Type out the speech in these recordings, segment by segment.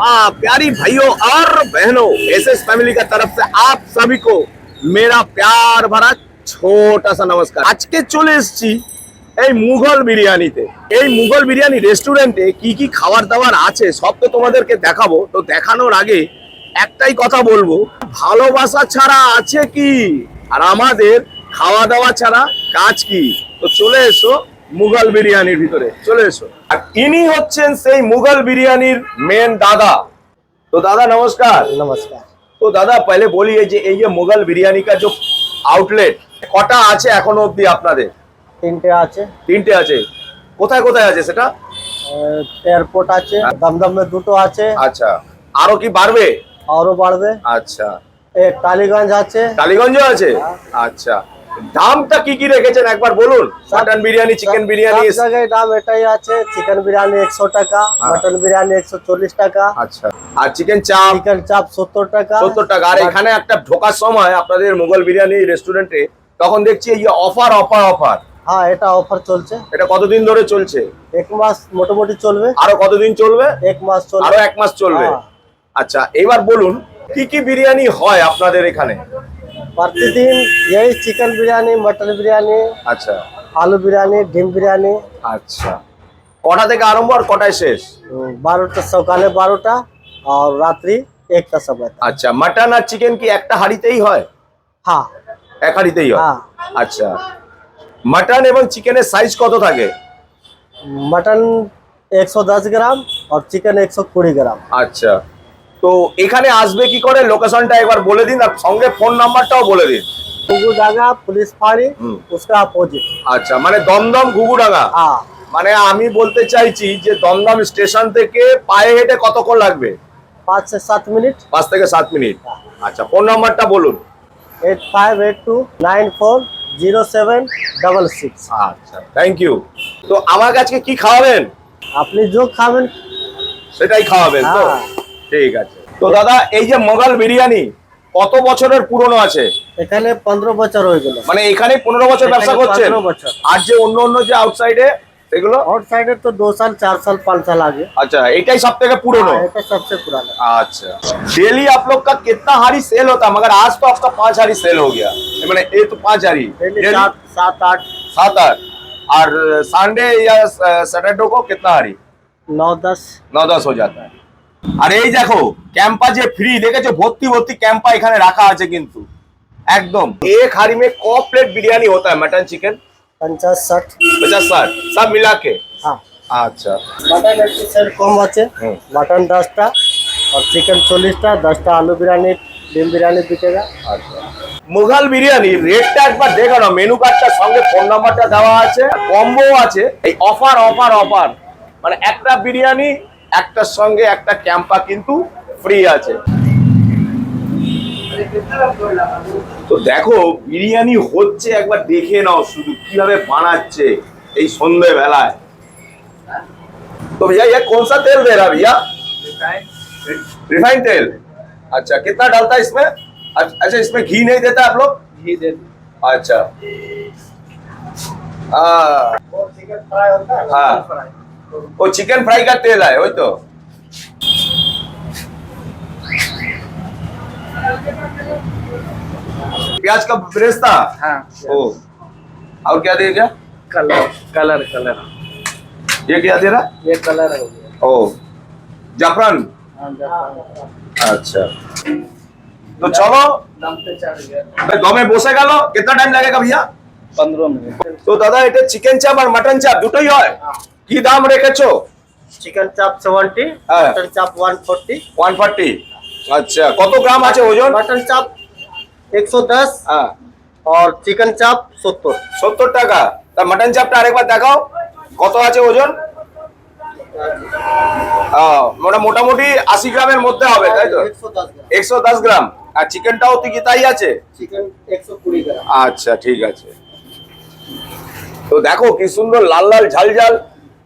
प्यारी भाइयों और बहनों, एसएस फैमिली का तरफ से आप सभी को मेरा प्यार भरा ছোটা সা নমস্কার। আজকে চলে এসেছি এই মুঘল বিরিয়ানিতে। এই মুঘল বিরিয়ানি রেস্টুরেন্টে কি কি খাবার দাবার আছে সব তো তোমাদেরকে দেখাবো। তো দেখানোর আগে একটাই কথা বলবো, ভালোবাসা ছাড়া আছে কি, আর আমাদের খাওয়া দাওয়া ছাড়া কাজ কি। তো চলে এসো মুঘল বিরিয়ানির ভিতরে, চলে এসো। আর ইনি হচ্ছেন সেই মুঘল বিরিয়ানির মেন দাদা। तो दादा नमस्कार। नमस्कार। तो दादा पहले बोलिए যে এই যে মুঘল বিরিয়ানি का जो আউটলেট কটা আছে এখনো অবধি আপনাদের? তিনটে আছে। তিনটে আছে, কোথায় কোথায় আছে সেটা? এয়ারপোর্ট আছে, দমদমে দুটো আছে। আচ্ছা, আরো কি বাড়বে? আরো বাড়বে। আচ্ছা, টালিগঞ্জ আছে। টালিগঞ্জ আছে। আচ্ছা, দামটা কি কি রেখেছেন একবার বলুন। মটন বিরিয়ানি, চিকেন বিরিয়ানি সব জায়গায় দাম এটাই আছে। চিকেন বিরিয়ানি 100 টাকা, মটন বিরিয়ানি 140 টাকা। আচ্ছা, আর চিকেন চাপ? চিকেন চাপ 70 টাকা। 70 টাকা। আর এখানে একটা ঢোকার সময় আপনাদের মুঘল বিরিয়ানি রেস্টুরেন্টে তখন দেখছি এই অফার অফার অফার। হ্যাঁ, এটা অফার চলছে। এটা কতদিন ধরে চলছে? 1 মাস মোটামুটি চলবে। আরো কতদিন চলবে? 1 মাস চলবে। আরো 1 মাস চলবে। আচ্ছা, এবার বলুন কি কি বিরিয়ানি হয় আপনাদের এখানে? প্রতিদিন यही চিকেন বিরিয়ানি, মটন বিরিয়ানি, আচ্ছা, আলু বিরিয়ানি, ডিম বিরিয়ানি। আচ্ছা, কটা থেকে আরম্ভ আর কটায় শেষ? 12টা সকালে, 12টা আর রাত্রি 1টা সময়। আচ্ছা, মটন আর চিকেন কি একটা হাঁড়িতেই হয়? হ্যাঁ, এক হাঁড়িতেই হয়। হ্যাঁ। আচ্ছা, মটন এবং চিকেনের সাইজ কত থাকে? मटन 110 ग्राम और चिकन 120 ग्राम। আচ্ছা, তো এখানে আসবে কি করে, লোকেশনটা একবার বলে দিন আর সঙ্গে ফোন নাম্বারটাও বলে দিন। घुघुडांगा पुलिस फाड़ी उसका अपोजिट। আচ্ছা, মানে দমদম ঘুঘুডাঙ্গা। हाँ, মানে আমি বলতে চাইছি যে দমদম স্টেশন থেকে পায়ে হেঁটে কতক্ষণ লাগবে? 5 से 7 मिनट। 5 থেকে 7 মিনিট। আচ্ছা, ফোন নাম্বারটা বলুন। 8582 9766। আচ্ছা, থ্যাংক ইউ। তো আমার কাছে কি খাওয়াবেন? আপনি जो খাবেন সেটাই খাওয়াবেন তো? হ্যাঁ। ঠিক আছে। তো দাদা এই যে মুঘল বিরিয়ানি কত বছরের পুরনো আছে? এখানে 15 বছর হয়ে গেল। মানে এখানে 15 বছর ব্যবসা এখানে করছেন? 15 বছর। আর যে অন্য অন্য যে আউটসাইডে সেগুলো? आउटसाइड तो 2 साल 4 साल 5 साल आगे। अच्छा, एटाई सब থেকে পুরনো। हाँ, এটা सबसे पुराना। अच्छा, डेली आप लोग का कितना हारी सेल होता है? मगर आज तो आपका 5 हारी सेल हो गया। मैंने ये तो 5 हारी डेली डेली 7 8 7 8। और संडे या सैटरडे को कितना हारी? 9 10 9 10 हो जाता है। আর এই দেখো ক্যাম্পা যে ফ্রি দেখেছো, ভর্তি ভর্তি ক্যাম্পা এখানে রাখা আছে কিন্তু একদম। एक हारी में क प्लेट बिरयानी होता है? Mutton chicken 50 60। 50 60 सब मिला के? हाँ, আচ্ছা, मटन একটু সেল কম আছে। मटन 10টা और चिकन 40টা, 10টা আলু বিরিয়ানি, ডিম বিরিয়ানি বিকেগা। আচ্ছা, মুঘল বিরিয়ানি রেটটা একবার দেখো না, মেনু কার্ডটার সঙ্গে ফোন নাম্বারটা দেওয়া আছে, কম্বো আছে। এই অফার অফার অফার, মানে একটা বিরিয়ানি একটার সঙ্গে একটা ক্যাম্পা কিন্তু ফ্রি আছে। তো দেখো বিরিয়ানি হচ্ছে, একবার দেখে নাও শুধু কিভাবে বানাচ্ছে এই সন্ধ্যে বেলায়। तो भैया ये कौन सा तेल दे रहा भैया? रिफाइंड तेल। अच्छा, कितना डालता है इसमें? अच्छा, इसमें घी नहीं देता आप लोग? घी दे। अच्छा, वो चिकन फ्राई होता है। हाँ, वो चिकन फ्राई का तेल है वही तो। प्याज का बेरेस्ता। हाँ, ओ, और क्या दे गया? Colour colour colour. ये क्या दे रहा? ये कलर हो गया। ओ, जाफरान। हाँ, अच्छा, तो चलो दम पे चढ़ गया। দমে বসে গেল। कितना टाइम लगेगा भैया? 15 मिनट। তো দাদা এটা চিকেন চাপ আর মাটন চাপ দুটোই হয়? কি দাম রেখেছো? চিকেন চাপ 70, হ্যাঁ। মটন চাপ 140। 140। আচ্ছা, কত গ্রাম আছে ওজন? মটন চাপ 110 হ্যাঁ, और চিকেন চাপ 70। 70 টাকা। তা মাটন চাপটা আরেকবার দেখাও কত আছে ওজন? মোটামুটি 80 গ্রামের মধ্যে হবে তাই তো? 110 গ্রাম। 110 গ্রাম। আর চিকেনটাও কি তাই আছে? চিকেন 120 গ্রাম। আচ্ছা, ঠিক আছে। তো দেখো কি সুন্দর লাল লাল ঝাল ঝাল।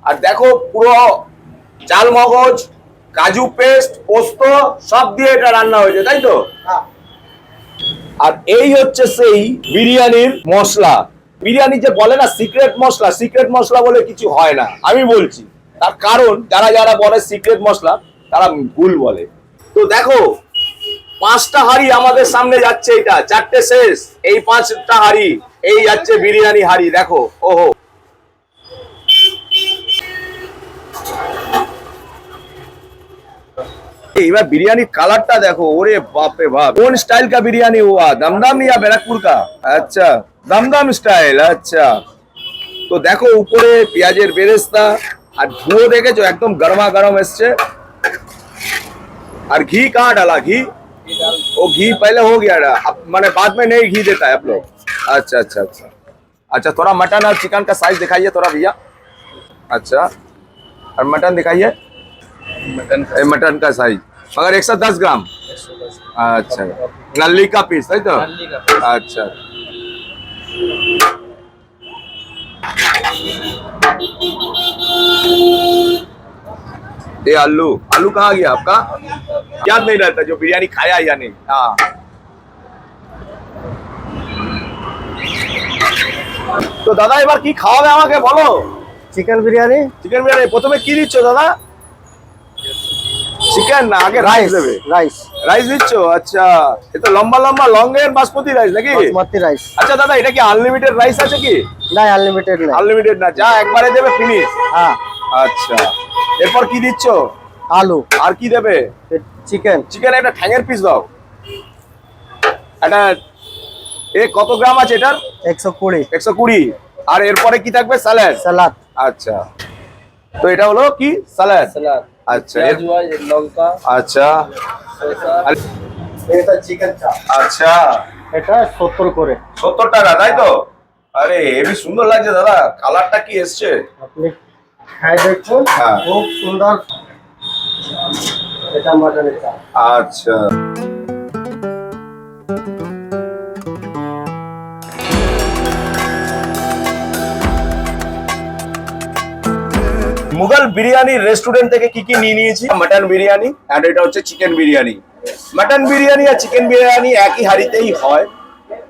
আর দেখো পুরো চাল মগজ, কাজু পেস্ট, পোস্ত সব দিয়ে এটা রান্না হয়েছে তাই তো? হ্যাঁ। আর এই হচ্ছে সেই বিরিয়ানির মশলা। বিরিয়ানি যে বলে না সিক্রেট মশলা, সিক্রেট মশলা বলে কিছু হয় না। আমি বলছি তার কারণ যারা যারা বলে সিক্রেট মশলা, তারা ভুল বলে। তো দেখো 5টা হাড়ি আমাদের সামনে যাচ্ছে, এটা 4টে শেষ, এই 5টা হাড়ি, এই যাচ্ছে বিরিয়ানি হাড়ি, দেখো। ওহো, এবার বিরিয়ানি কালারটা দেখো, ওরে बाप रे बाप, कौन स्टाइल का बिरयानी हुआ, दमदम या बैरकपुर का? अच्छा, दमदम स्टाइल, अच्छा। তো দেখো উপরে পেঁয়াজের বেরেস্তা আর ধুয়ো দেখেছো, একদম গরমা গরম এসছে। और घी कहाँ डाला, घी? वो घी पहले हो गया था, अब मैंने बाद में नहीं घी देता है आप लोग। अच्छा अच्छा अच्छा अच्छा, थोड़ा मटन और चिकन का साइज दिखाइए थोड़ा भैया। अच्छा, और मटन दिखाइए, मटन का साइज मगर 110 ग्राम। अच्छा, नल्ली का पीस है तो, अच्छा। ये आलू, आलू कहाँ गया आपका? याद नहीं रहता जो बिरयानी खाया या नहीं। हाँ, তো দাদা এবার কি খাওয়াবে আমাকে বলো? চিকেন বিরিয়ানি, চিকেন বিরিয়ানি প্রথমে কি দিচ্ছ দাদা? চিকেন না, আগে রাইস দেবে? রাইস রাইস দিচ্ছ, আচ্ছা। এ তো লম্বা লম্বা লঙ্গের বাসমতি রাইস নাকি? বাসমতি রাইস। আচ্ছা দাদা, এটা কি আনলিমিটেড রাইস আছে কি? না, আনলিমিটেড না। আনলিমিটেড না, যা একবারে দেবে ফিনিশ। হ্যাঁ। আচ্ছা, এরপর কি দিচ্ছ? আলু। আর কি দেবে? চিকেন। চিকেন একটা ঠ্যাঙের পিস দাও। এটা এ কত গ্রাম আছে এটার? 120। 120। আর এরপরে কি থাকবে? স্যালাড। সালাদ। আচ্ছা, তো এটা হলো কি? স্যালাড। সালাদ। আচ্ছা, লঙ্কা। আচ্ছা, এটা চিকেন চাপ। আচ্ছা, এটা 70 করে। 70 টাকা, তাই তো? আরে হেবি সুন্দর লাগছে দাদা, কালারটা কি এসছে? আপনি খাই দেখুন, হ্যাঁ। খুব সুন্দর। এটা মাটনের চাপ। আচ্ছা, মুঘল বিরিয়ানি রেস্টুরেন্ট থেকে কি কি নিয়ে নিয়েছি? মটন বিরিয়ানি, আর এটা হচ্ছে চিকেন বিরিয়ানি। মটন বিরিয়ানি আর চিকেন বিরিয়ানি একই হাঁড়িতেই হয়।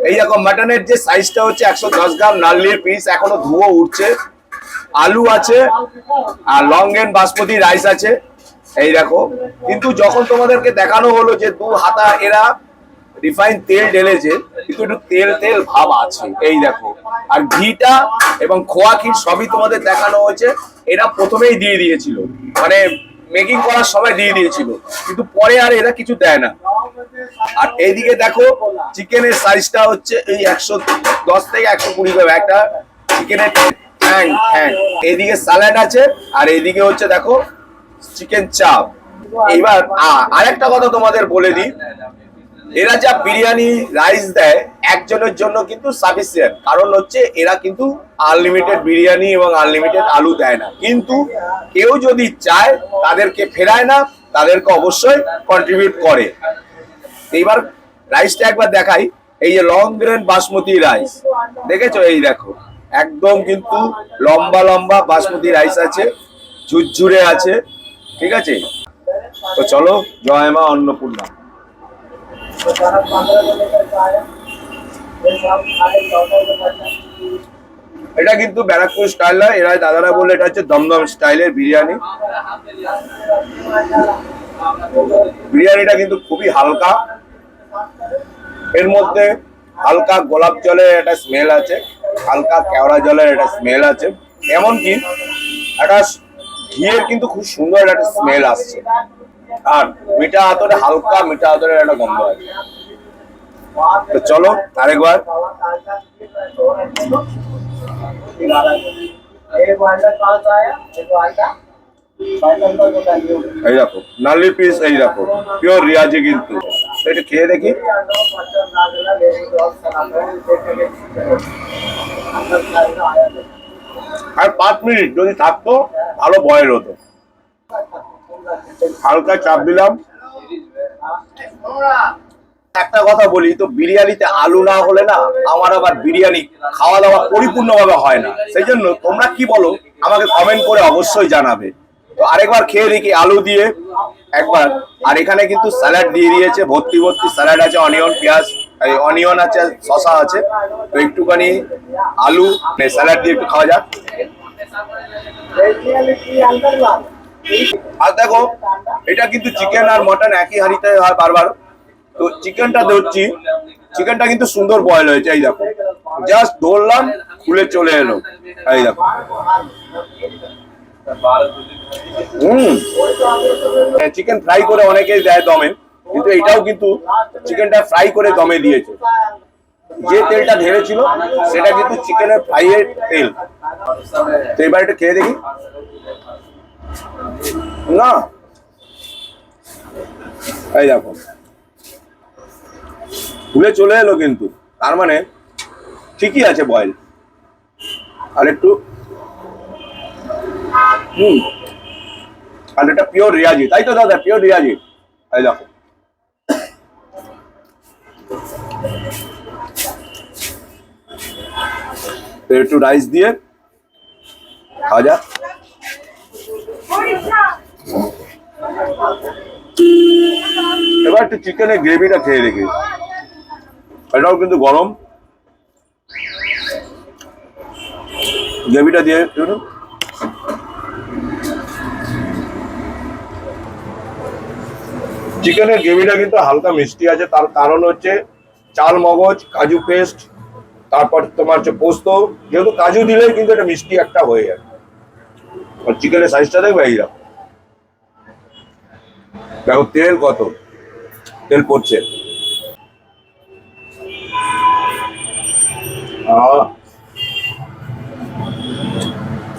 এই দেখো, মটনের যে সাইজটা হচ্ছে 110 গ্রাম, নাল্লির পিস, এখনো ধুয়ো উঠছে। আলু আছে আর লং এন্ড বাসমতি রাইস আছে, এই দেখো। কিন্তু যখন তোমাদেরকে দেখানো হলো যে 2 হাতা এরা রিফাইন তেল ঢেলেছে, কিন্তু একটু তেল তেল ভাব আছে, এই দেখো। আর ঘিটা এবং খোয়া ক্ষীর সবই তোমাদের দেখানো হয়েছে। এরা প্রথমেই দিয়ে দিয়েছিল, মানে মেকিং করার সময় দিয়ে দিয়েছিল, কিন্তু পরে আর এরা কিছু দেয় না। আর এইদিকে দেখো, চিকেনের সাইজটা হচ্ছে এই 110 থেকে 120 গ্রাম একটা চিকেনের ঠ্যাং। এইদিকে স্যালাড আছে, আর এইদিকে হচ্ছে দেখো চিকেন চাপ। এইবার আরেকটা কথা তোমাদের বলে দিই, এরা যা বিরিয়ানি রাইস দেয় একজনের জন্য কিন্তু সাফিসিয়েন্ট, কারণ হচ্ছে এরা কিন্তু আনলিমিটেড বিরিয়ানি এবং আনলিমিটেড আলু দেয় না। কিন্তু কেউ যদি চায় তাদেরকে ফেরায় না, তাদেরকে অবশ্যই কন্ট্রিবিউট করে। এইবার রাইসটা একবার দেখাই, এই যে লং গ্রেন বাসমতি রাইস দেখেছো, এই দেখো একদম কিন্তু লম্বা লম্বা বাসমতি রাইস আছে, ঝুরঝুরে আছে, ঠিক আছে। তো চলো, জয় মা অন্নপূর্ণা। এটা কিন্তু ব্যারাকপুর স্টাইল নয়, এরা দাদারা বলে এটা হচ্ছে দমদম স্টাইলের বিরিয়ানি। বিরিয়ানিটা কিন্তু খুবই হালকা, এর মধ্যে হালকা গোলাপ জলের একটা স্মেল আছে, হালকা কেওড়া জলের একটা স্মেল আছে, এমনকি একটা ঘিয়ের কিন্তু খুব সুন্দর একটা স্মেল আসছে। আর মিঠা আতরে, হালকা মিঠা আতরের একটা গন্ধ আছে। তো চলো আরেকবার। এই দেখো নালি পিস, এই দেখো পিওর রিয়াজি, কিন্তু এটা খেয়ে দেখি। আর 5 মিনিট যদি থাকতো ভালো বয়েল হতো। হালকা চাপ দিলাম। একটা কথা বলি, তো বিরিয়ানিতে আলু না হলে না আমার আবার বিরিয়ানি খাওয়া দাওয়া পরিপূর্ণভাবে হয় না। সেই জন্য তোমরা কি বলো আমাকে কমেন্ট করে অবশ্যই জানাবে। তো আরেকবার খেয়ে দেখি আলু দিয়ে একবার। আর এখানে কিন্তু স্যালাড দিয়ে দিয়েছে, ভর্তি ভর্তি স্যালাড আছে, অনিয়ন পেঁয়াজ, অনিয়ন আছে, শসা আছে। তো একটুখানি আলু স্যালাড দিয়ে একটু খাওয়া যাক। আর দেখো এটা কিন্তু চিকেন আর মটন একই হাঁড়িতে হয় বারবার। তো চিকেনটা ধরছি, চিকেনটা কিন্তু সুন্দর বয়েল হয়েছে। এই দেখো জাস্ট ধরলাম, খুলে চলে এলো। এই দেখো চিকেন ফ্রাই করে অনেকেই দেয় দমে, কিন্তু এটাও কিন্তু চিকেনটা ফ্রাই করে দমে দিয়েছে। যে তেলটা ঢেলেছিল সেটা কিন্তু চিকেনের ফ্রাইয়ের তেল। তো এবার এটা খেয়ে দেখি। না এই দেখো খুলে চলে এলো, কিন্তু তার মানে ঠিকই আছে বয়েল। আর একটু আর এটা পিওর রিয়াজি, তাই তো দাদা? পিওর রিয়াজি। এই দেখো একটু রাইস দিয়ে খাওয়া যাক। এবার একটু চিকেনের গ্রেভিটা খেয়ে দেখি, এটাও কিন্তু গরম। গ্রেভিটা দিয়ে চিকেনের গ্রেভিটা কিন্তু হালকা মিষ্টি আছে, তার কারণ হচ্ছে চাল মগজ, কাজু পেস্ট, তারপর তোমার হচ্ছে পোস্ত। যেহেতু কাজু দিলে কিন্তু এটা মিষ্টি একটা হয়ে যাবে। আর চিকেনের সাইজটা দেখবে, এই দেখো তেল কত, তেল পড়ছে।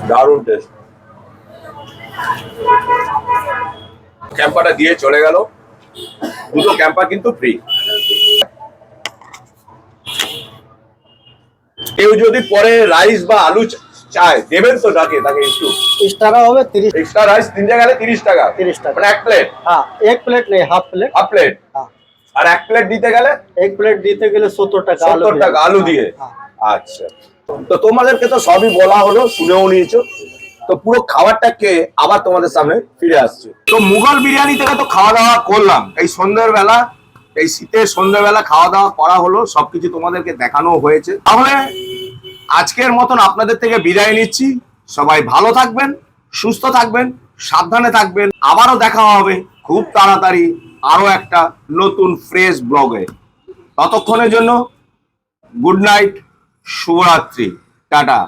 দারুণ টেস্ট। ক্যাম্পাটা দিয়ে চলে গেল, দুটো ক্যাম্পা কিন্তু ফ্রি। কেউ যদি পরে রাইস বা আলু চায় দেবেন তো, তাকে একটু एक्स्ट्रा হবে 30 এক্সট্রা রাইস দিতে গেলে 30 টাকা। 30 টাকা মানে এক প্লেট? হ্যাঁ, এক প্লেট নেই, হাফ প্লেট। Half plate. হ্যাঁ, আর এক প্লেট দিতে গেলে এক প্লেট দিতে গেলে 70 টাকা। 70 টাকা আলু দিয়ে। হ্যাঁ। আচ্ছা, তো তোমাদেরকে তো সবই বলা হলো, শুনেও নিয়েছো। তো পুরো খাবারটা কে আবার তোমাদের সামনে ফিরে আসছে। তো মুঘল বিরিয়ানি থেকে তো খাওয়া দাওয়া করলাম, এই সন্ধ্যের বেলা, এই শীতের সন্ধ্যেবেলা খাওয়া দাওয়া করা হলো, সবকিছু তোমাদেরকে দেখানো হয়েছে। তাহলে আজকের মতন আপনাদের থেকে বিদায় নিচ্ছি। সবাই ভালো থাকবেন, সুস্থ থাকবেন, সাবধানে থাকবেন। আবারও দেখা হবে খুব তাড়াতাড়ি আরো একটা নতুন ফ্রেশ ব্লগে। ততক্ষণের জন্য গুড নাইট, শুভরাত্রি, টাটা।